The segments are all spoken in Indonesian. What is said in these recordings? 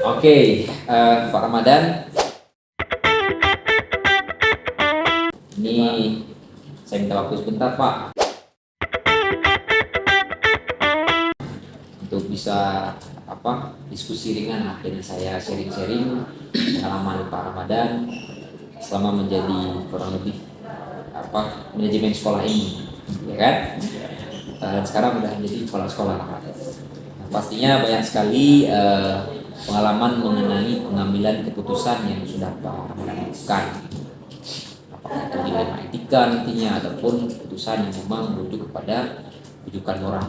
Oke, Pak Ramadan, ini saya minta waktu sebentar Pak untuk bisa diskusi ringan lah dengan saya, sharing-sharing pengalaman Pak Ramadan selama menjadi kurang lebih manajemen sekolah ini, ya kan? Dan sekarang udah menjadi kepala sekolah. Nah, pastinya banyak sekali pengalaman mengenai pengambilan keputusan yang sudah Pak Ramadan lakukan. Apakah itu dilema etika nantinya ataupun keputusan yang memang merujuk kepada rujukan moral.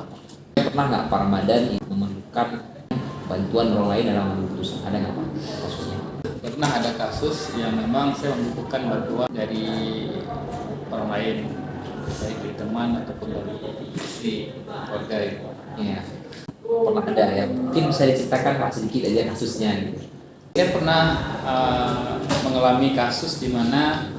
Pernah nggak Pak Ramadan memerlukan bantuan orang lain dalam mengambil keputusan? Ada nggak Pak kasusnya? Pernah ada kasus yang memang saya membutuhkan bantuan dari orang lain, baik dari teman ataupun dari istri, keluarga itu. Ya, pernah ada ya. Mungkin bisa diceritakan Pak sedikit aja kasusnya gitu. Saya pernah mengalami kasus di mana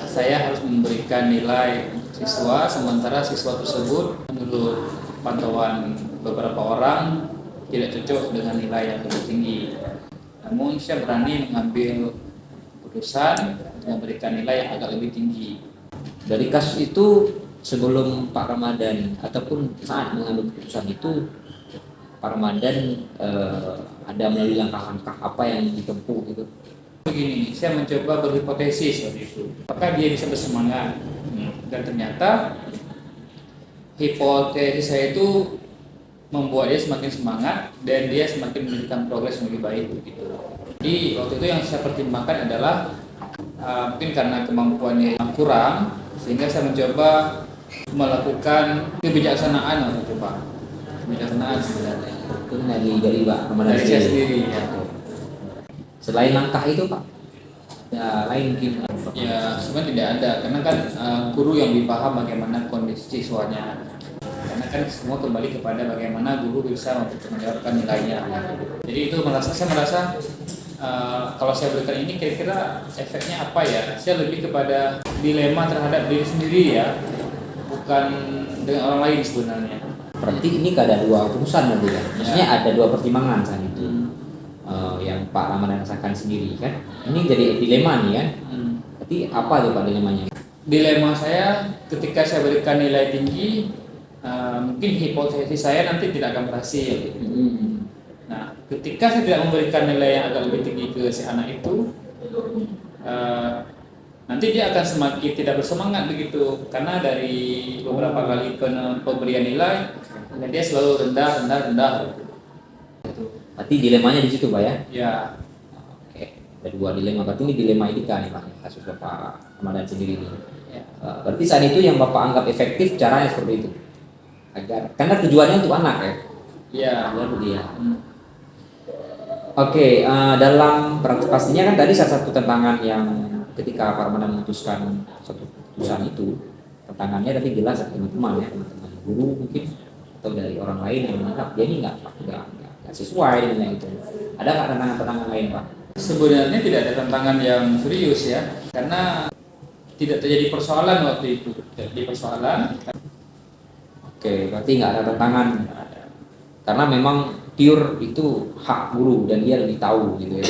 saya harus memberikan nilai untuk siswa, sementara siswa tersebut menurut pantauan beberapa orang tidak cocok dengan nilai yang lebih tinggi. Namun saya berani mengambil keputusan memberikan nilai yang agak lebih tinggi. Dari kasus itu, sebelum Pak Ramadan ataupun saat mengambil keputusan itu, Pak Ramadan ada melalui langkah-langkah apa yang ditempuh gitu? Begini, saya mencoba berhipotesis waktu itu. Apakah dia bisa bersemangat? Dan ternyata hipotesis saya itu membuat dia semakin semangat dan dia semakin menunjukkan progres yang lebih baik gitu. Jadi waktu itu yang saya pertimbangkan adalah mungkin karena kemampuannya yang kurang, sehingga saya mencoba melakukan kebijaksanaan waktu itu Pak. Kebijaksanaan sebenarnya. Itu dari Pak Ramadan Dari saya sendiri ya. Selain langkah itu Pak, ya lain mungkin. Ya sebenarnya tidak ada, karena kan guru yang lebih paham bagaimana kondisi siswanya. Karena kan semua kembali kepada bagaimana guru bisa untuk menjawabkan nilainya. Jadi itu saya merasa kalau saya berikan ini kira-kira efeknya apa ya? Saya lebih kepada dilema terhadap diri sendiri ya, bukan dengan orang lain sebenarnya. Berarti ini ada dua urusan nanti ya. Maksudnya ada dua pertimbangan saat itu. Yang Pak Ramadan rasakan sendiri kan. Ini jadi dilema nih kan. Berarti apa tuh Pak dilemanya? Dilema saya ketika saya berikan nilai tinggi, mungkin hipotesis saya nanti tidak akan berhasil. Nah, ketika saya tidak memberikan nilai yang agak lebih tinggi ke si anak itu, nanti dia akan semakin tidak bersemangat begitu, karena dari beberapa kali pemberian nilai, dia selalu rendah. Berarti dilemanya di situ Pak ya? Ya. Oke, ada dua dilema. Berarti ini dilema etika nih Pak, kasus Bapak Ramadan sendiri ini. Ya. Berarti saat itu yang Bapak anggap efektif caranya seperti itu, karena tujuannya untuk anak ya? Ya. Untuk dia. Oke, dalam pastinya kan tadi salah satu tantangan yang ketika Pak Ramadan memutuskan satu keputusan itu, tantangannya tapi jelas dari teman-teman ya, teman-teman guru mungkin atau dari orang lain yang menganggap dia ini nggak sesuai dengan yang itu. Ada nggak tantangan-tantangan lain Pak? Sebenarnya tidak ada tantangan yang serius ya, karena tidak terjadi persoalan waktu itu. Jadi persoalan. Oke, berarti nggak ada tantangan karena memang pure itu hak guru dan dia lebih tahu gitu ya.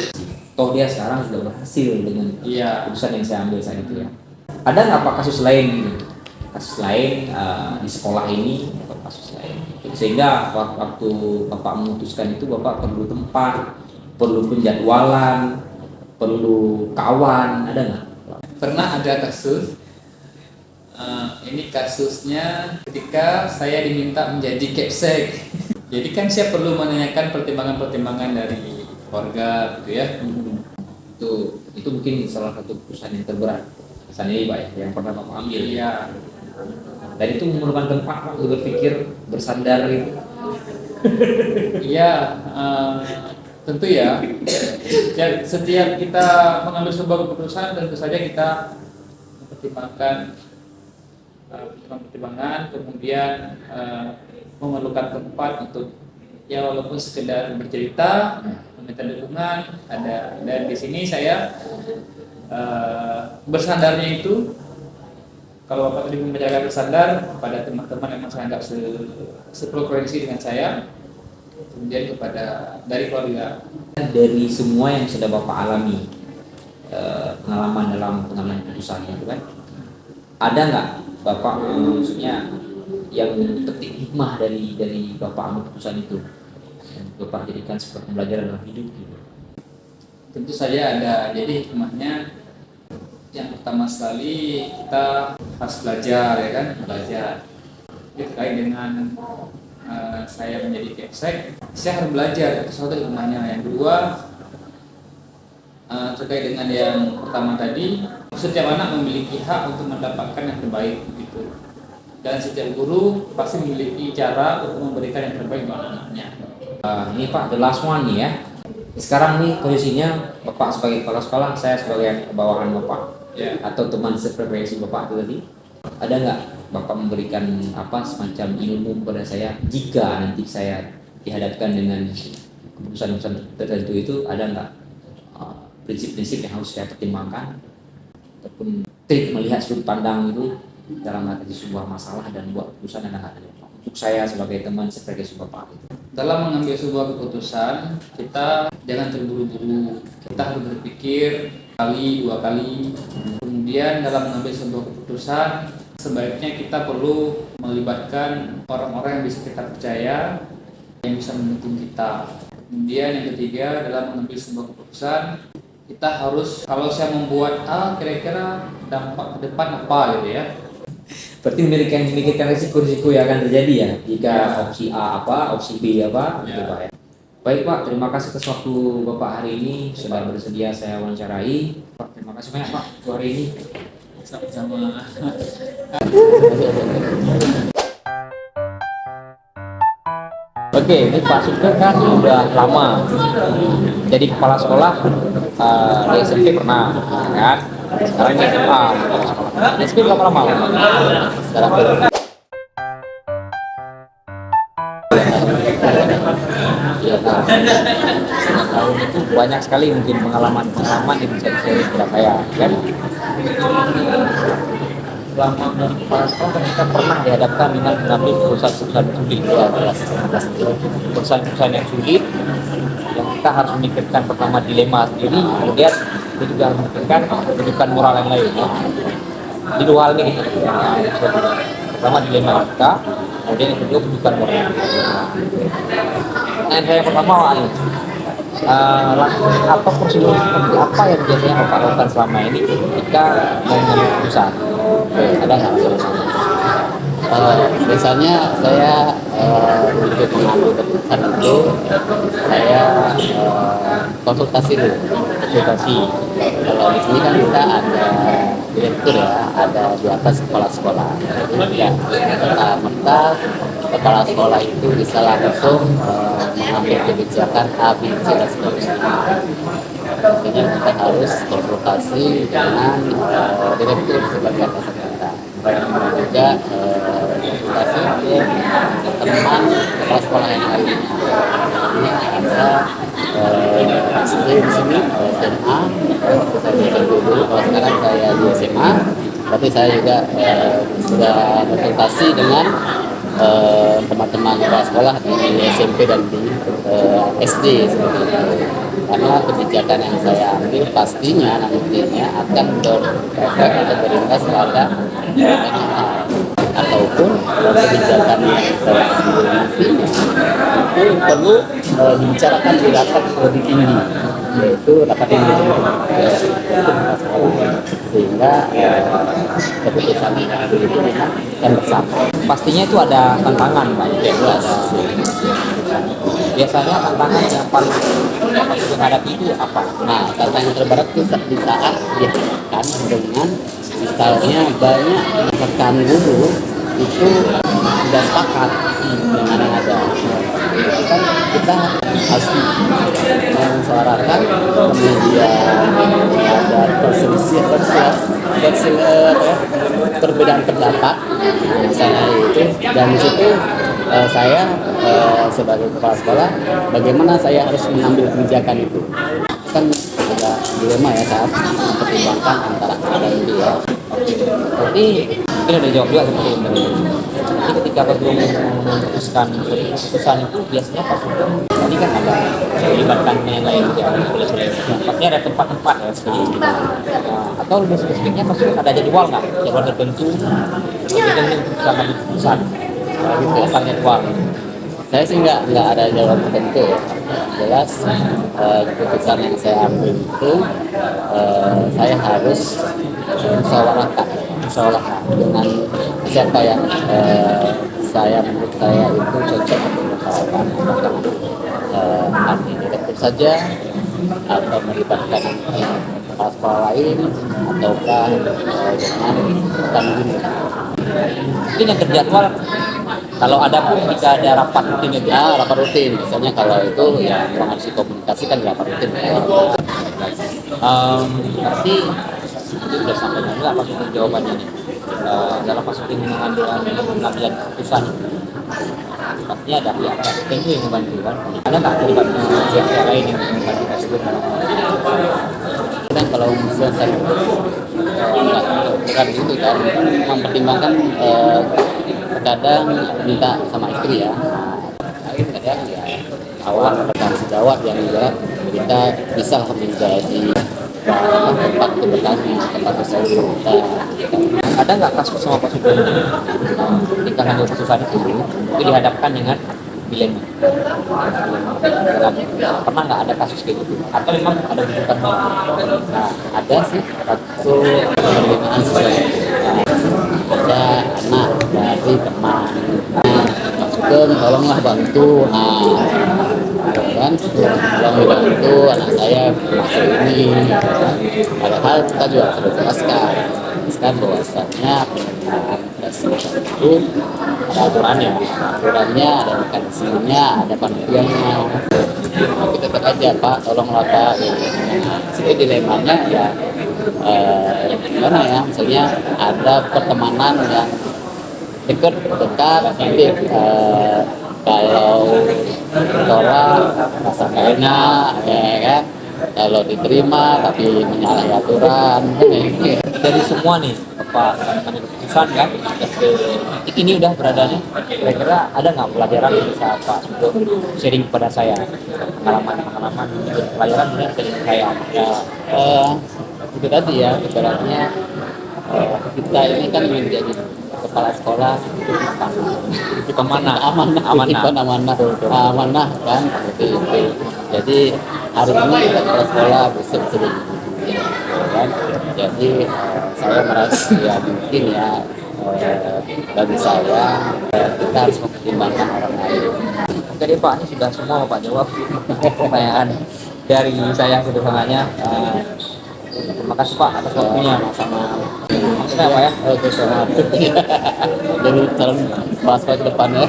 Toh dia sekarang sudah berhasil dengan keputusan yang saya ambil saat itu ya. Ada nggak Pak kasus lain gitu? Kasus lain di sekolah ini atau kasus lain sehingga waktu Bapak memutuskan itu Bapak perlu tempat, perlu penjadwalan, perlu kawan, ada nggak? Pernah ada kasus. Ini kasusnya ketika saya diminta menjadi capsek. Jadi kan saya perlu menanyakan pertimbangan-pertimbangan dari keluarga gitu ya. Itu mungkin salah satu keputusan yang terberat kesannya ini Pak ya, yang pernah Bapak ambil. Iya. Dan itu memerlukan tempat Pak untuk berpikir, bersandar gitu. Iya, tentu ya. Setiap kita mengambil sebuah keputusan tentu saja kita mempertimbangkan pertimbangan, kemudian memerlukan tempat untuk ya walaupun sekedar bercerita, meminta dukungan ada. Dan di sini saya bersandarnya itu, kalau Bapak tadi membicarakan bersandar pada teman-teman yang saya anggap sefrekuensi dengan saya kemudian kepada dari keluarga. Dari semua yang sudah Bapak alami, pengalaman dalam pengambilan keputusan itu kan, ada nggak Bapak maksudnya yang petik hikmah dari Bapak ambil keputusan itu yang Bapak jadikan sebagai pembelajaran dalam hidup gitu? Tentu saja ada. Jadi hikmahnya yang pertama sekali kita harus belajar, ya kan, belajar. Jadi terkait dengan saya menjadi kepsek, saya harus belajar, itu suatu hikmahnya. Yang kedua, terkait dengan yang pertama tadi, setiap anak memiliki hak untuk mendapatkan yang terbaik gitu. Dan setiap guru pasti memiliki cara untuk memberikan yang terbaik untuk anak-anaknya. Ini Pak, the last one nih ya. Sekarang nih posisinya Bapak sebagai kepala sekolah, saya sebagai bawahan Bapak, Ya. atau teman sefrekuensi Bapak itu tadi, ada nggak Bapak memberikan apa semacam ilmu kepada saya jika nanti saya dihadapkan dengan keputusan tertentu itu, ada nggak prinsip-prinsip yang harus saya pertimbangkan ataupun trik melihat sudut pandang itu dalam mengatasi sebuah masalah dan buat keputusan yang ada untuk saya sebagai teman sefrekuensi Bapak itu? Dalam mengambil sebuah keputusan, kita jangan terburu-buru. Kita harus berpikir kali, dua kali. Kemudian dalam mengambil sebuah keputusan, sebaiknya kita perlu melibatkan orang-orang yang bisa kita percaya, yang bisa mendukung kita. Kemudian yang ketiga, dalam mengambil sebuah keputusan, kita harus, kalau saya membuat A, kira-kira dampak ke depan apa gitu ya. Berarti memikirkan risiko-risiko yang akan terjadi ya jika opsi A apa, opsi B apa, gitu Pak ya. Baik Pak, terima kasih atas waktu Bapak hari ini sudah bersedia saya wawancarai. Pak, terima kasih banyak Pak untuk hari ini. Sama-sama. Oke, ini Pak Sugeng kan udah lama jadi kepala sekolah di SMP pernah, kan? Sekarang ini SMA. SMP berapa lama? Sekarang ya, tahun itu banyak sekali mungkin pengalaman yang bisa di-share kepada saya, kan? Selama menjadi kepala sekolah kita pernah dihadapkan dengan mengambil perusahaan-perusahaan sulit, ya, perusahaan-perusahaan yang sulit yang kita harus memikirkan pertama dilema sendiri, kemudian kita juga harus memikirkan kedudukan moral yang lain. Ya. Di dua hal ini kita, pertama dilema kita, kemudian yang kedua kedudukan moral. Nah, saya yang pertama apa prosedur seperti apa yang biasanya Bapak lakukan selama ini ketika mau mengambil keputusan? Ada nggak? Biasanya saya untuk mengambil keputusan itu saya konsultasi dulu. Kalau di sini kan kita ada direktur ya, ada di atas kepala sekolah. Ya, serta-merta kepala sekolah itu bisa langsung mengambil kebijakan A, B, C dan seterusnya. Artinya kita harus konsultasi dengan direktur sebagai atasan kita. Juga konsultasi ke teman kepala sekolah yang lain. Ini ada SD di sini, SMA, saya dulu. Kalau sekarang saya di SMA, tapi saya juga bisa konsultasi dengan teman-teman kepala sekolah di SMP dan di SD seperti itu. Karena kebijakan yang saya ambil pastinya nantinya akan berefek atau berimbas pada banyak hal, ataupun kebijakan yang saya ambil nantinya itu perlu dibicarakan di rapat lebih tinggi, yaitu rapat tinggi sehingga keputusan yang ambil itu memang akan bersama. Pastinya itu ada tantangan Pak. Itu ada Biasanya tantangan yang paling Bapak menghadapi itu apa? Nah, tantangan terberat itu di saat dihadapkan dengan misalnya banyak rekan guru itu tidak sepakat dengan yang ada. Kan kita harus mensuarakan, kemudian ada perbedaan pendapat misalnya itu, dan di situ saya sebagai kepala sekolah bagaimana saya harus mengambil kebijakan itu, kan agak dilema ya saat mempertimbangkan antara ada itu ya. Tapi mungkin udah jawab juga seperti itu. Jadi ketika Pak Sugeng memutuskan suatu keputusan itu biasanya Pak Sugeng tadi kan ada melibatkan yang lain juga. Pasti ada tempat-tempat ya seperti itu. Atau lebih spesifiknya Pak Sugeng ada jadwal nggak? Jadwal tertentu ketika memutuskan keputusan. Gitu asal jadwal. Saya sih nggak ada jawab tertentu ya. Jelas keputusan yang saya ambil itu saya harus musyawarahkan dengan siapa yang menurut saya itu cocok untuk musyawarahkan. Artinya tentu saja atau melibatkan kepala sekolah lain ataukah dengan tanggung. Mungkin yang terjadwal kalau ada pun jika ada rapat rutin itu Rapat rutin misalnya kalau itu ya memang harus dikomunikasikan di rapat rutin ya. Berarti itu sudah sampai juga Pak Sugeng jawabannya nih. Dalam Pak Sugeng mengambil keputusan pastinya ada pihak tertentu yang membantu kan. Ada nggak terlibatnya pihak lain yang membantu Pak Sugeng dalam Dan kalau misalnya saya bukan gitu kan mempertimbangkan kadang minta sama istri ya, kadang ya awal kasih jawab yang juga kita bisa menjadi tempat untuk bertanya tempat bersama kita. ada nggak kasus sama Pak Sugeng ketika ngambil keputusan itu dihadapkan dengan dilema? Pernah nggak ada kasus kayak gitu? Atau memang ada bukan? Nah, ada sih satu penerimaan sesuai. Ada anak dari teman. Pak Sugeng tolonglah bantu. Kan tolong bantu anak saya masuk ini. Padahal kita juga sudah jelaskan bahwasannya penggunaan tes itu ada aturannya, ada mekanismenya, ada panitianya. Tapi tetap aja Pak, tolonglah Pak. Jadi dilemanya ya gimana ya, misalnya ada pertemanan yang dekat nanti kalau ditolak rasa gak enak ya kan, kalau diterima tapi menyalahi aturan Dari semua nih Pak mengambil keputusan kan titik ini udah beradanya, kira-kira ada nggak pelajaran yang bisa Pak Sugeng sharing kepada saya, pengalaman pelajaran yang sharing ke saya ya. Itu tadi ya ibaratnya kita ini kan menjadi kepala sekolah Itu kemana? amanah kan seperti itu. Jadi hari ini kita kepala sekolah, besok sudah kan. Jadi saya merasa ya mungkin ya bagi saya kita harus mempertimbangkan orang lain. Oke deh Pak, ini sudah semua Pak jawab pertanyaan dari saya sederhananya. Terima kasih Pak atas waktunya. Sama Maksudnya Pak ya? Oke, selamat. Jadi calon bahas ke depannya.